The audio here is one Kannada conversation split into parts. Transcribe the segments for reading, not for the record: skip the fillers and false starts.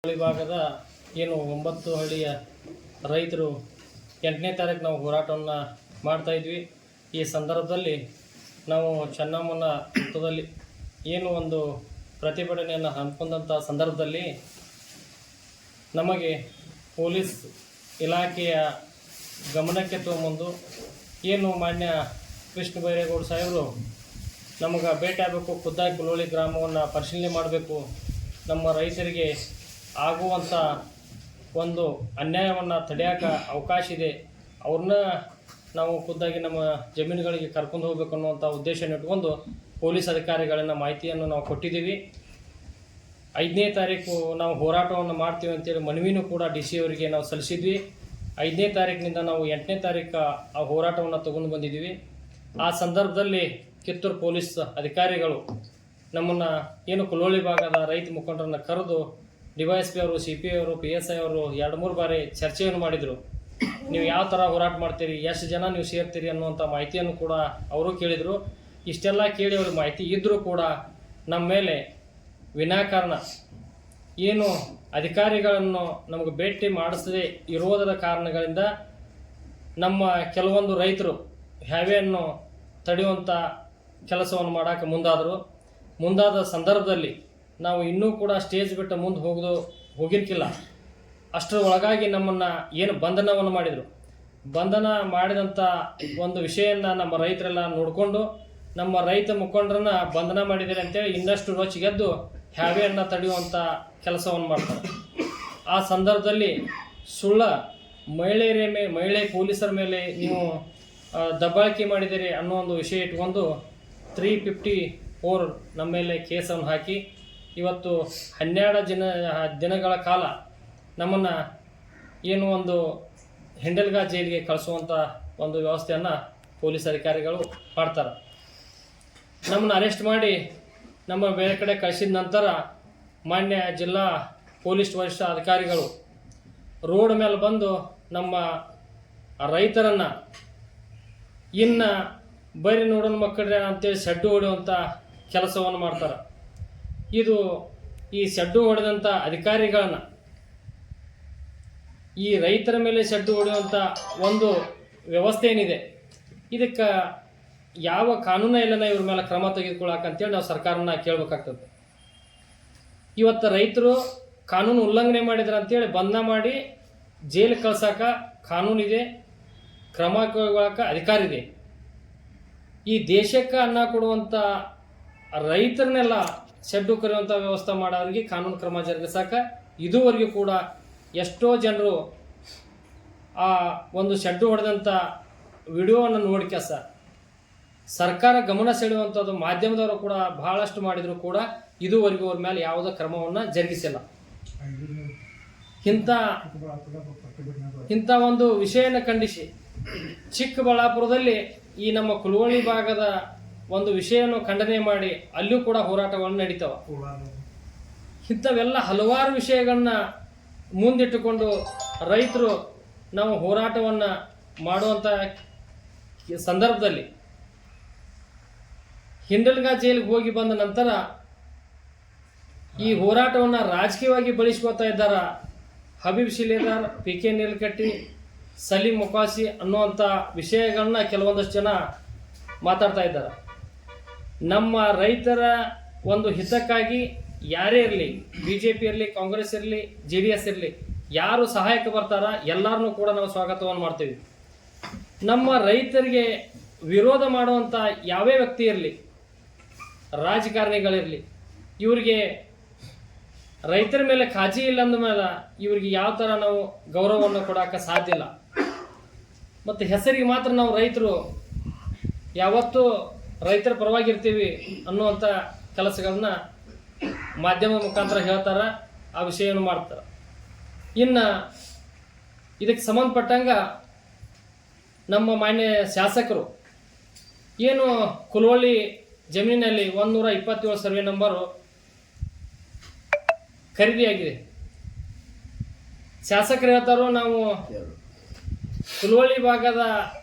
ಭಾಗದ ಏನು 9 ಹಳ್ಳಿಯ ರೈತರು 8ನೇ ತಾರೀಕು ನಾವು ಹೋರಾಟವನ್ನು ಮಾಡ್ತಾಯಿದ್ವಿ. ಈ ಸಂದರ್ಭದಲ್ಲಿ ನಾವು ಚೆನ್ನಮ್ಮನ ವೃತ್ತದಲ್ಲಿ ಏನು ಒಂದು ಪ್ರತಿಭಟನೆಯನ್ನು ಹಮ್ಮಿಕೊಂಡಂಥ ಸಂದರ್ಭದಲ್ಲಿ ನಮಗೆ ಪೊಲೀಸ್ ಇಲಾಖೆಯ ಗಮನಕ್ಕೆ ತಗೊಂಬಂದು ಏನು ಮಾನ್ಯ ಕೃಷ್ಣ ಬೈರೇಗೌಡ ಸಾಹೇಬರು ನಮಗೆ ಭೇಟಿ ಆಗಬೇಕು, ಖುದ್ದಾಗಿ ಕುಲೋಳಿ ಗ್ರಾಮವನ್ನು ಪರಿಶೀಲನೆ ಮಾಡಬೇಕು, ನಮ್ಮ ರೈತರಿಗೆ ಆಗುವಂಥ ಒಂದು ಅನ್ಯಾಯವನ್ನು ತಡೆಯೋಕೆ ಅವಕಾಶ ಇದೆ, ಅವ್ರನ್ನ ನಾವು ಖುದ್ದಾಗಿ ನಮ್ಮ ಜಮೀನುಗಳಿಗೆ ಕರ್ಕೊಂಡು ಹೋಗಬೇಕು ಅನ್ನುವಂಥ ಉದ್ದೇಶನ ಇಟ್ಕೊಂಡು ಪೊಲೀಸ್ ಅಧಿಕಾರಿಗಳನ್ನು ಮಾಹಿತಿಯನ್ನು ನಾವು ಕೊಟ್ಟಿದ್ದೀವಿ. 5ನೇ ತಾರೀಕು ನಾವು ಹೋರಾಟವನ್ನು ಮಾಡ್ತೀವಿ ಅಂತೇಳಿ ಮನವಿನೂ ಕೂಡ DC ಅವರಿಗೆ ನಾವು ಸಲ್ಲಿಸಿದ್ವಿ. 5ನೇ ತಾರೀಕಿನಿಂದ ನಾವು 8ನೇ ತಾರೀಕು ಆ ಹೋರಾಟವನ್ನು ತಗೊಂಡು ಬಂದಿದ್ದೀವಿ. ಆ ಸಂದರ್ಭದಲ್ಲಿ ಕಿತ್ತೂರು ಪೊಲೀಸ್ ಅಧಿಕಾರಿಗಳು ನಮ್ಮನ್ನು ಏನು ಕುಲೋಳಿ ಭಾಗದ ರೈತ ಮುಖಂಡರನ್ನು ಕರೆದು DYSP ಅವರು, CP ಅವರು, PSI ಅವರು 2-3 ಬಾರಿ ಚರ್ಚೆಯನ್ನು ಮಾಡಿದರು. ನೀವು ಯಾವ ಥರ ಹೋರಾಟ ಮಾಡ್ತೀರಿ, ಎಷ್ಟು ಜನ ನೀವು ಸೇರ್ತೀರಿ ಅನ್ನುವಂಥ ಮಾಹಿತಿಯನ್ನು ಕೂಡ ಅವರು ಕೇಳಿದರು. ಇಷ್ಟೆಲ್ಲ ಕೇಳಿ ಅವ್ರಿಗೆ ಮಾಹಿತಿ ಇದ್ದರೂ ಕೂಡ ನಮ್ಮ ಮೇಲೆ ವಿನಾಕಾರಣ ಏನು ಅಧಿಕಾರಿಗಳನ್ನು ನಮಗೆ ಭೇಟಿ ಮಾಡಿಸದೇ ಇರುವುದರ ಕಾರಣಗಳಿಂದ ನಮ್ಮ ಕೆಲವೊಂದು ರೈತರು ಹ್ಯಾವೆಯನ್ನು ತಡೆಯುವಂಥ ಕೆಲಸವನ್ನು ಮಾಡೋಕ್ಕೆ ಮುಂದಾದ ಸಂದರ್ಭದಲ್ಲಿ ನಾವು ಇನ್ನೂ ಕೂಡ ಸ್ಟೇಜ್ ಬಿಟ್ಟು ಮುಂದೆ ಹೋಗಿರ್ಕಿಲ್ಲ. ಅಷ್ಟರ ಒಳಗಾಗಿ ನಮ್ಮನ್ನು ಏನು ಬಂಧನವನ್ನು ಮಾಡಿದರು. ಬಂಧನ ಮಾಡಿದಂಥ ಒಂದು ವಿಷಯವನ್ನು ನಮ್ಮ ರೈತರೆಲ್ಲ ನೋಡಿಕೊಂಡು ನಮ್ಮ ರೈತ ಮುಖಂಡರನ್ನ ಬಂಧನ ಮಾಡಿದ್ದಾರೆ ಅಂತೇಳಿ ಇನ್ನಷ್ಟು ರೋಚಿಗೆದ್ದು ಹ್ಯಾವೆಯನ್ನು ತಡೆಯುವಂಥ ಕೆಲಸವನ್ನು ಮಾಡ್ತಾರೆ. ಆ ಸಂದರ್ಭದಲ್ಲಿ ಸುಳ್ಳ ಮಹಿಳೆ ಪೊಲೀಸರ ಮೇಲೆ ನೀವು ದಬ್ಬಾಳಿಕೆ ಮಾಡಿದ್ದೀರಿ ಅನ್ನೋ ಒಂದು ವಿಷಯ ಇಟ್ಕೊಂಡು 354 ನಮ್ಮ ಮೇಲೆ ಕೇಸನ್ನು ಹಾಕಿ ಇವತ್ತು 12 ದಿನಗಳ ಕಾಲ ನಮ್ಮನ್ನು ಏನು ಒಂದು ಹಿಂಡಲ್ಗಾ ಜೈಲಿಗೆ ಕಳಿಸುವಂಥ ಒಂದು ವ್ಯವಸ್ಥೆಯನ್ನು ಪೊಲೀಸ್ ಅಧಿಕಾರಿಗಳು ಮಾಡ್ತಾರೆ. ನಮ್ಮನ್ನು ಅರೆಸ್ಟ್ ಮಾಡಿ ನಮ್ಮ ಬೇರೆ ಕಡೆ ಕಳಿಸಿದ ನಂತರ ಮಾನ್ಯ ಜಿಲ್ಲಾ ಪೊಲೀಸ್ ವರಿಷ್ಠ ಅಧಿಕಾರಿಗಳು ರೋಡ್ ಮೇಲೆ ಬಂದು ನಮ್ಮ ರೈತರನ್ನು ಇನ್ನು ಬರೀ ನೋಡೋಣ ಮಕ್ಕಳ್ರೆ ಅಂತೇಳಿ ಸಡ್ಡು ಹೊಡೆಯುವಂಥ ಕೆಲಸವನ್ನು ಮಾಡ್ತಾರೆ. ಈ ಸಡ್ಡು ಹೊಡೆದಂಥ ಅಧಿಕಾರಿಗಳನ್ನು ಈ ರೈತರ ಮೇಲೆ ಸಡ್ಡು ಹೊಡೆಯುವಂಥ ಒಂದು ವ್ಯವಸ್ಥೆ ಏನಿದೆ ಇದಕ್ಕೆ ಯಾವ ಕಾನೂನು ಇಲ್ಲನ ಇವ್ರ ಮೇಲೆ ಕ್ರಮ ತೆಗೆದುಕೊಳ್ಳಾಕಂತೇಳಿ ನಾವು ಸರ್ಕಾರನ ಕೇಳಬೇಕಾಗ್ತದೆ. ಇವತ್ತು ರೈತರು ಕಾನೂನು ಉಲ್ಲಂಘನೆ ಮಾಡಿದ್ರು ಅಂತೇಳಿ ಬಂಧನ ಮಾಡಿ ಜೈಲಿಗೆ ಕಳ್ಸೋಕೆ ಕಾನೂನಿದೆ, ಕ್ರಮ ಕೈಗೊಳ್ಳೋಕೆ ಅಧಿಕಾರ ಇದೆ. ಈ ದೇಶಕ್ಕೆ ಅನ್ನ ಕೊಡುವಂಥ ರೈತರನ್ನೆಲ್ಲ ಶೆಡ್ಡು ಕರೆಯುವಂಥ ವ್ಯವಸ್ಥೆ ಮಾಡೋರಿಗೆ ಕಾನೂನು ಕ್ರಮ ಜರುಗಿಸೋಕೆ ಇದುವರೆಗೂ ಕೂಡ ಎಷ್ಟೋ ಜನರು ಆ ಒಂದು ಶೆಡ್ಡು ಹೊಡೆದಂಥ ವಿಡಿಯೋವನ್ನು ನೋಡಿಕೆ ಸರ್ಕಾರ ಗಮನ ಸೆಳೆಯುವಂಥದ್ದು ಮಾಧ್ಯಮದವರು ಕೂಡ ಬಹಳಷ್ಟು ಮಾಡಿದರೂ ಕೂಡ ಇದುವರೆಗೂ ಅವ್ರ ಮೇಲೆ ಯಾವುದೇ ಕ್ರಮವನ್ನು ಜರುಗಿಸಿಲ್ಲ. ಇಂಥ ಒಂದು ವಿಷಯನ ಖಂಡಿಸಿ ಚಿಕ್ಕಬಳ್ಳಾಪುರದಲ್ಲಿ ಈ ನಮ್ಮ ಕುಲವಳ್ಳಿ ಭಾಗದ ಒಂದು ವಿಷಯವನ್ನು ಖಂಡನೆ ಮಾಡಿ ಅಲ್ಲಿಯೂ ಕೂಡ ಹೋರಾಟಗಳನ್ನು ನಡೀತಾವೆ. ಇಂಥವೆಲ್ಲ ಹಲವಾರು ವಿಷಯಗಳನ್ನ ಮುಂದಿಟ್ಟುಕೊಂಡು ರೈತರು ನಾವು ಹೋರಾಟವನ್ನು ಮಾಡುವಂಥ ಸಂದರ್ಭದಲ್ಲಿ ಹಿಂಡಲ್ಗಾ ಜೈಲಿಗೆ ಹೋಗಿ ಬಂದ ನಂತರ ಈ ಹೋರಾಟವನ್ನು ರಾಜಕೀಯವಾಗಿ ಬಳಸ್ಕೋತಾ ಇದ್ದಾರ ಹಬೀಬ್ ಶಿಲೇದಾರ್, PK ನೀಲಕಟ್ಟಿ, ಸಲೀಂ ಮೊಕಾಸಿ ಅನ್ನುವಂಥ ವಿಷಯಗಳನ್ನ ಕೆಲವೊಂದಷ್ಟು ಜನ ಮಾತಾಡ್ತಾ ಇದ್ದಾರೆ. ನಮ್ಮ ರೈತರ ಒಂದು ಹಿತಕ್ಕಾಗಿ ಯಾರೇ ಇರಲಿ, BJP ಇರಲಿ, ಕಾಂಗ್ರೆಸ್ ಇರಲಿ, JDS ಇರಲಿ, ಯಾರು ಸಹಾಯಕ್ಕೆ ಬರ್ತಾರ ಎಲ್ಲರನ್ನೂ ಕೂಡ ನಾವು ಸ್ವಾಗತವನ್ನು ಮಾಡ್ತೀವಿ. ನಮ್ಮ ರೈತರಿಗೆ ವಿರೋಧ ಮಾಡುವಂಥ ಯಾವೇ ವ್ಯಕ್ತಿ ಇರಲಿ, ರಾಜಕಾರಣಿಗಳಿರಲಿ, ಇವರಿಗೆ ರೈತರ ಮೇಲೆ ಕಾಳಜಿ ಇಲ್ಲ ಅಂದಮೇಲೆ ಇವ್ರಿಗೆ ಯಾವ ಥರ ನಾವು ಗೌರವವನ್ನು ಕೊಡೋಕೆ ಸಾಧ್ಯ ಇಲ್ಲ. ಮತ್ತು ಹೆಸರಿಗೆ ಮಾತ್ರ ನಾವು ರೈತರು ಯಾವತ್ತೂ ರೈತರ ಪರವಾಗಿರ್ತೀವಿ ಅನ್ನುವಂಥ ಕೆಲಸಗಳನ್ನ ಮಾಧ್ಯಮ ಮುಖಾಂತರ ಹೇಳ್ತಾರೆ, ಆ ವಿಷಯವನ್ನು ಮಾಡ್ತಾರೆ. ಇನ್ನು ಇದಕ್ಕೆ ಸಂಬಂಧಪಟ್ಟಂಗೆ ನಮ್ಮ ಮಾನ್ಯ ಶಾಸಕರು ಏನು ಕುಲವಳ್ಳಿ ಜಮೀನಿನಲ್ಲಿ 127 ಸರ್ವೆ ನಂಬರು ಖರೀದಿಯಾಗಿದೆ. ಶಾಸಕರು ಹೇಳ್ತಾರೋ ನಾವು ಕುಲವಳ್ಳಿ ಭಾಗದ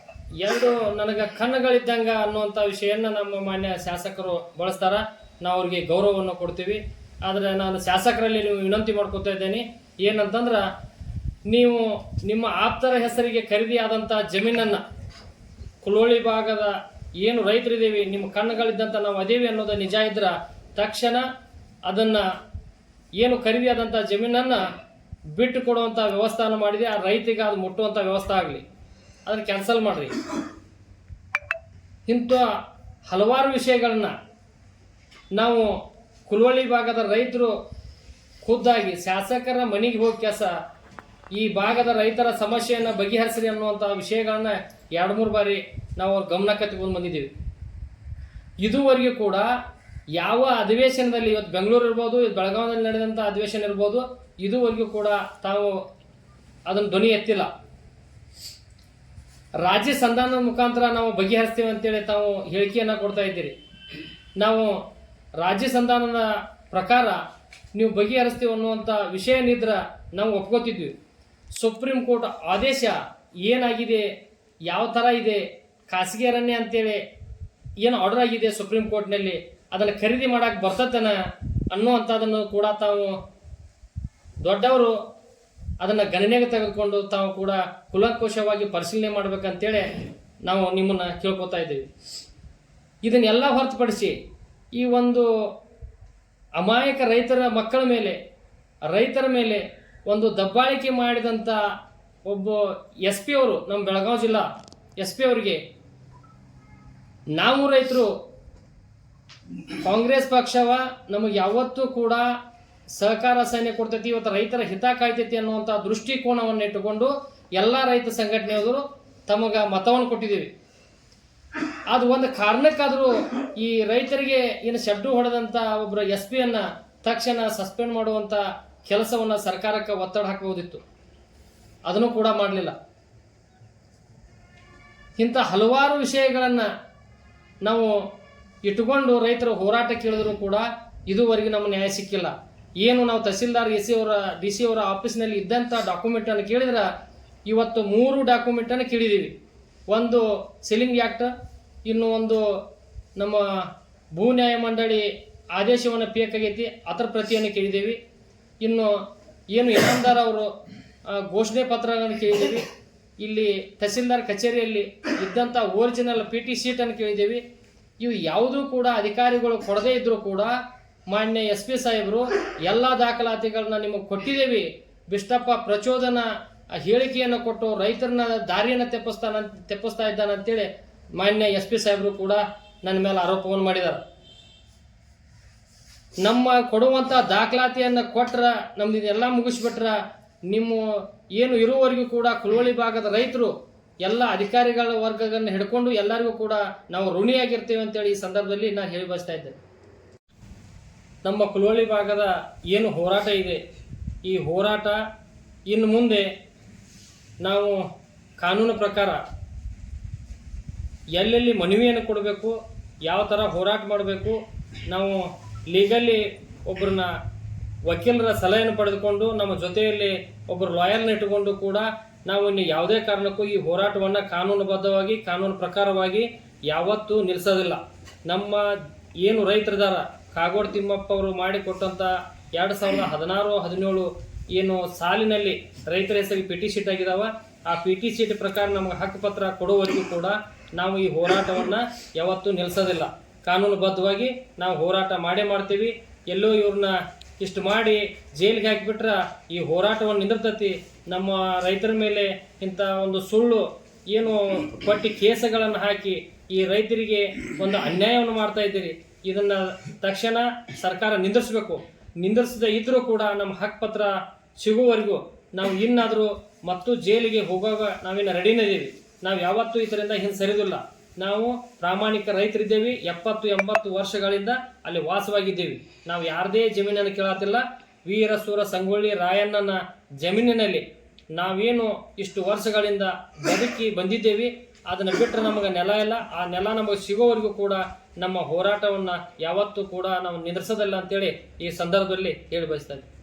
2 ನನಗೆ ಕಣ್ಣುಗಳಿದ್ದಂಗೆ ಅನ್ನುವಂಥ ವಿಷಯನ ನಮ್ಮ ಮಾನ್ಯ ಶಾಸಕರು ಬಳಸ್ತಾರೆ. ನಾವು ಅವ್ರಿಗೆ ಗೌರವವನ್ನು ಕೊಡ್ತೀವಿ. ಆದರೆ ನಾನು ಶಾಸಕರಲ್ಲಿ ನೀವು ವಿನಂತಿ ಮಾಡ್ಕೊತಾ ಇದ್ದೇನೆ ಏನಂತಂದ್ರೆ, ನೀವು ನಿಮ್ಮ ಆಪ್ತರ ಹೆಸರಿಗೆ ಖರೀದಿಯಾದಂಥ ಜಮೀನನ್ನು ಕುಲೋಳಿ ಭಾಗದ ಏನು ರೈತರಿದ್ದೀವಿ, ನಿಮ್ಮ ಕಣ್ಣುಗಳಿದ್ದಂಥ ನಾವು ಅದೇವಿ ಅನ್ನೋದು ನಿಜ ಇದ್ರೆ ತಕ್ಷಣ ಅದನ್ನು ಏನು ಖರೀದಿಯಾದಂಥ ಜಮೀನನ್ನು ಬಿಟ್ಟು ಕೊಡುವಂಥ ವ್ಯವಸ್ಥಾನ ಮಾಡಿದೆ. ಆ ರೈತಿಗೆ ಅದು ಮುಟ್ಟುವಂಥ ವ್ಯವಸ್ಥೆ ಆಗಲಿ, ಅದನ್ನು ಕ್ಯಾನ್ಸಲ್ ಮಾಡಿರಿ. ಇಂಥ ಹಲವಾರು ವಿಷಯಗಳನ್ನ ನಾವು ಕುಲವಳ್ಳಿ ಭಾಗದ ರೈತರು ಖುದ್ದಾಗಿ ಶಾಸಕರ ಮನೆಗೆ ಹೋಗಿ ಕೆಲಸ ಈ ಭಾಗದ ರೈತರ ಸಮಸ್ಯೆಯನ್ನು ಬಗೆಹರಿಸ್ರಿ ಅನ್ನುವಂಥ ವಿಷಯಗಳನ್ನ 2-3 ಬಾರಿ ನಾವು ಅವ್ರ ಗಮನಕ್ಕೆ ತಗೊಂಡು ಬಂದಿದ್ದೀವಿ. ಇದುವರೆಗೂ ಕೂಡ ಯಾವ ಅಧಿವೇಶನದಲ್ಲಿ, ಇವತ್ತು ಬೆಂಗಳೂರು ಇರ್ಬೋದು, ಇವತ್ತು ಬೆಳಗಾವಿಯಲ್ಲಿ ನಡೆದಂಥ ಅಧಿವೇಶನ ಇರ್ಬೋದು, ಇದುವರೆಗೂ ಕೂಡ ತಾವು ಅದನ್ನು ಧ್ವನಿ ಎತ್ತಿಲ್ಲ. ರಾಜ್ಯ ಸಂಧಾನದ ಮುಖಾಂತರ ನಾವು ಬಗೆಹರಿಸ್ತೀವಿ ಅಂತೇಳಿ ತಾವು ಹೇಳಿಕೆಯನ್ನು ಕೊಡ್ತಾ ಇದ್ದೀರಿ. ನಾವು ರಾಜ್ಯ ಸಂಧಾನದ ಪ್ರಕಾರ ನೀವು ಬಗೆಹರಿಸ್ತೀವಿ ಅನ್ನುವಂಥ ವಿಷಯನಿದ್ರೆ ನಾವು ಒಪ್ಕೋತಿದ್ವಿ. ಸುಪ್ರೀಂ ಕೋರ್ಟ್ ಆದೇಶ ಏನಾಗಿದೆ, ಯಾವ ಥರ ಇದೆ, ಖಾಸಗಿ ಅರಣ್ಯ ಅಂತೇಳಿ ಏನು ಆರ್ಡರ್ ಆಗಿದೆ ಸುಪ್ರೀಂ ಕೋರ್ಟ್ನಲ್ಲಿ, ಅದನ್ನು ಖರೀದಿ ಮಾಡೋಕ್ಕೆ ಬರ್ತತನ ಅನ್ನುವಂಥದ್ದನ್ನು ಕೂಡ ತಾವು ದೊಡ್ಡವರು ಅದನ್ನು ಗಣನೆಗೆ ತೆಗೆದುಕೊಂಡು ತಾವು ಕೂಡ ಕುಲಂಕುಷವಾಗಿ ಪರಿಶೀಲನೆ ಮಾಡಬೇಕಂತೇಳಿ ನಾವು ನಿಮ್ಮನ್ನು ಕೇಳ್ಕೊತಾ ಇದ್ದೀವಿ. ಇದನ್ನೆಲ್ಲ ಹೊರತುಪಡಿಸಿ ಈ ಒಂದು ಅಮಾಯಕ ರೈತರ ಮಕ್ಕಳ ಮೇಲೆ, ರೈತರ ಮೇಲೆ ಒಂದು ದಬ್ಬಾಳಿಕೆ ಮಾಡಿದಂಥ ಒಬ್ಬ SP ಅವರು, ನಮ್ಮ ಬೆಳಗಾವಿ ಜಿಲ್ಲಾ SP ಅವರಿಗೆ ನಾವು ರೈತರು ಕಾಂಗ್ರೆಸ್ ಪಕ್ಷವ ನಮಗೆ ಯಾವತ್ತೂ ಕೂಡ ಸಹಕಾರ ಸೈನ್ಯ ಕೊಡ್ತೈತಿ, ಇವತ್ತು ರೈತರ ಹಿತ ಕಾಯ್ತೈತಿ ಅನ್ನುವಂಥ ದೃಷ್ಟಿಕೋನವನ್ನು ಇಟ್ಟುಕೊಂಡು ಎಲ್ಲ ರೈತ ಸಂಘಟನೆಯವರು ತಮಗೆ ಮತವನ್ನು ಕೊಟ್ಟಿದ್ದೀವಿ. ಅದು ಒಂದು ಕಾರಣಕ್ಕಾದರೂ ಈ ರೈತರಿಗೆ ಏನು ಶೆಡ್ಡು ಹೊಡೆದಂಥ ಒಬ್ಬರ SP ತಕ್ಷಣ ಸಸ್ಪೆಂಡ್ ಮಾಡುವಂಥ ಕೆಲಸವನ್ನು ಸರ್ಕಾರಕ್ಕೆ ಒತ್ತಡ ಹಾಕಬಹುದಿತ್ತು, ಅದನ್ನು ಕೂಡ ಮಾಡಲಿಲ್ಲ. ಇಂಥ ಹಲವಾರು ವಿಷಯಗಳನ್ನು ನಾವು ಇಟ್ಟುಕೊಂಡು ರೈತರ ಹೋರಾಟ ಕೇಳಿದ್ರು ಕೂಡ ಇದುವರೆಗೆ ನಮಗೆ ನ್ಯಾಯ ಸಿಕ್ಕಿಲ್ಲ. ಏನು ನಾವು ತಹಸೀಲ್ದಾರ್ DC ಅವರ ಆಫೀಸ್ನಲ್ಲಿ ಇದ್ದಂಥ ಡಾಕ್ಯುಮೆಂಟನ್ನು ಕೇಳಿದ್ರೆ ಇವತ್ತು 3 ಡಾಕ್ಯುಮೆಂಟನ್ನು ಕೇಳಿದ್ದೀವಿ. ಒಂದು ಸೀಲಿಂಗ್ ಆ್ಯಕ್ಟ್, ಇನ್ನು ಒಂದು ನಮ್ಮ ಭೂ ನ್ಯಾಯ ಮಂಡಳಿ ಆದೇಶವನ್ನು ಬೇಕಾಗೈತಿ, ಅದರ ಪ್ರತಿಯನ್ನು ಕೇಳಿದ್ದೀವಿ. ಇನ್ನು ಏನು ಇನಾಮದಾರ್ ಅವರು ಘೋಷಣೆ ಪತ್ರಗಳನ್ನು ಕೇಳಿದ್ದೀವಿ. ಇಲ್ಲಿ ತಹಸೀಲ್ದಾರ್ ಕಚೇರಿಯಲ್ಲಿ ಇದ್ದಂಥ ಒರಿಜಿನಲ್ PT ಶೀಟನ್ನು ಕೇಳಿದ್ದೀವಿ. ಇವು ಯಾವುದೂ ಕೂಡ ಅಧಿಕಾರಿಗಳು ಕೊಡದೇ ಇದ್ದರೂ ಕೂಡ ಮಾನ್ಯ SP ಸಾಹೇಬರು ಎಲ್ಲ ದಾಖಲಾತಿಗಳನ್ನ ನಿಮಗೆ ಕೊಟ್ಟಿದ್ದೇವೆ, ಬಿಷ್ಟಪ್ಪ ಪ್ರಚೋದನ ಹೇಳಿಕೆಯನ್ನು ಕೊಟ್ಟು ರೈತರನ್ನ ದಾರಿಯನ್ನು ತೆಪ್ಪಿಸ್ತಾ ಇದ್ದಾನೆ ಅಂತೇಳಿ ಮಾನ್ಯ SP ಸಾಹೇಬರು ಕೂಡ ನನ್ನ ಮೇಲೆ ಆರೋಪವನ್ನು ಮಾಡಿದ್ದಾರೆ. ನಮ್ಮ ಕೊಡುವಂಥ ದಾಖಲಾತಿಯನ್ನು ಕೊಟ್ಟರೆ ನಮ್ದು ಇದೆಲ್ಲ ಮುಗಿಸ್ಬಿಟ್ರೆ ನಿಮ್ಮ ಏನು ಇರುವವರೆಗೂ ಕೂಡ ಕುಲವಳ್ಳಿ ಭಾಗದ ರೈತರು ಎಲ್ಲ ಅಧಿಕಾರಿಗಳ ವರ್ಗಗಳನ್ನು ಹಿಡ್ಕೊಂಡು ಎಲ್ಲರಿಗೂ ಕೂಡ ನಾವು ಋಣಿಯಾಗಿರ್ತೇವೆ ಅಂತೇಳಿ ಈ ಸಂದರ್ಭದಲ್ಲಿ ನಾನು ಹೇಳಿ ಬಯಸ್ತಾ ಇದ್ದೇನೆ. ನಮ್ಮ ಕುಲವಳ್ಳಿ ಭಾಗದ ಏನು ಹೋರಾಟ ಇದೆ, ಈ ಹೋರಾಟ ಇನ್ನು ಮುಂದೆ ನಾವು ಕಾನೂನು ಪ್ರಕಾರ ಎಲ್ಲೆಲ್ಲಿ ಮನವಿಯನ್ನು ಕೊಡಬೇಕು, ಯಾವ ಥರ ಹೋರಾಟ ಮಾಡಬೇಕು, ನಾವು ಲೀಗಲ್ಲಿ ಒಬ್ಬರನ್ನ ವಕೀಲರ ಸಲಹೆಯನ್ನು ಪಡೆದುಕೊಂಡು ನಮ್ಮ ಜೊತೆಯಲ್ಲಿ ಒಬ್ಬರು ಲಾಯರ್ನ ಇಟ್ಟುಕೊಂಡು ಕೂಡ ನಾವು ಇನ್ನು ಯಾವುದೇ ಕಾರಣಕ್ಕೂ ಈ ಹೋರಾಟವನ್ನು ಕಾನೂನುಬದ್ಧವಾಗಿ, ಕಾನೂನು ಪ್ರಕಾರವಾಗಿ ಯಾವತ್ತೂ ನಿಲ್ಲಿಸೋದಿಲ್ಲ. ನಮ್ಮ ಏನು ರೈತರಿದಾರ, ಕಾಗೋಡು ತಿಮ್ಮಪ್ಪ ಅವರು ಮಾಡಿಕೊಟ್ಟಂಥ 2016-17 ಏನು ಸಾಲಿನಲ್ಲಿ ರೈತರ ಹೆಸರಿಗೆ PT ಶೀಟ್ ಆಗಿದಾವ, ಆ PT ಶೀಟ್ ಪ್ರಕಾರ ನಮಗೆ ಹಕ್ಕುಪತ್ರ ಕೊಡುವವರೆಗೂ ಕೂಡ ನಾವು ಈ ಹೋರಾಟವನ್ನು ಯಾವತ್ತೂ ನಿಲ್ಲಿಸೋದಿಲ್ಲ. ಕಾನೂನುಬದ್ಧವಾಗಿ ನಾವು ಹೋರಾಟ ಮಾಡೇ ಮಾಡ್ತೀವಿ. ಎಲ್ಲೋ ಇವ್ರನ್ನ ಇಷ್ಟು ಮಾಡಿ ಜೈಲಿಗೆ ಹಾಕಿಬಿಟ್ರೆ ಈ ಹೋರಾಟವನ್ನು ನಿಂದಿರ್ತತಿ. ನಮ್ಮ ರೈತರ ಮೇಲೆ ಇಂಥ ಒಂದು ಸುಳ್ಳು ಏನು ಕೊಟ್ಟು ಕೇಸುಗಳನ್ನು ಹಾಕಿ ಈ ರೈತರಿಗೆ ಒಂದು ಅನ್ಯಾಯವನ್ನು ಮಾಡ್ತಾ ಇದ್ದೀರಿ. ಇದನ್ನು ತಕ್ಷಣ ಸರ್ಕಾರ ನಿಂದಿರಿಸಬೇಕು. ನಿಂದಿರಿಸದೇ ಇದ್ದರೂ ಕೂಡ ನಮ್ಮ ಹಕ್ಕುಪತ್ರ ಸಿಗುವವರೆಗೂ ನಾವು ಇನ್ನಾದರೂ ಮತ್ತು ಜೈಲಿಗೆ ಹೋಗುವಾಗ ನಾವಿನ್ನು ರೆಡಿನೇ ಇದ್ದೀವಿ. ನಾವು ಯಾವತ್ತೂ ಇದರಿಂದ ಹಿಂದೆ ಸರಿದಿಲ್ಲ. ನಾವು ಪ್ರಾಮಾಣಿಕ ರೈತರಿದ್ದೇವೆ. 70-80 ವರ್ಷಗಳಿಂದ ಅಲ್ಲಿ ವಾಸವಾಗಿದ್ದೇವೆ. ನಾವು ಯಾರದೇ ಜಮೀನನ್ನು ಕೇಳತ್ತಿಲ್ಲ. ವೀರಸೂರ ಸಂಗೊಳ್ಳಿ ರಾಯಣ್ಣನ ಜಮೀನಿನಲ್ಲಿ ನಾವೇನು ಇಷ್ಟು ವರ್ಷಗಳಿಂದ ಬದುಕಿ ಬಂದಿದ್ದೇವೆ. ಅದನ್ನು ಬಿಟ್ಟರೆ ನಮಗೆ ನೆಲ ಇಲ್ಲ. ಆ ನೆಲ ನಮಗೆ ಸಿಗೋವರೆಗೂ ಕೂಡ ನಮ್ಮ ಹೋರಾಟವನ್ನು ಯಾವತ್ತೂ ಕೂಡ ನಾವು ನಿಲ್ಲಿಸೋದಿಲ್ಲ ಅಂತೇಳಿ ಈ ಸಂದರ್ಭದಲ್ಲಿ ಹೇಳಿ ಬಯಸ್ತಾ ಇದ್ದೀವಿ.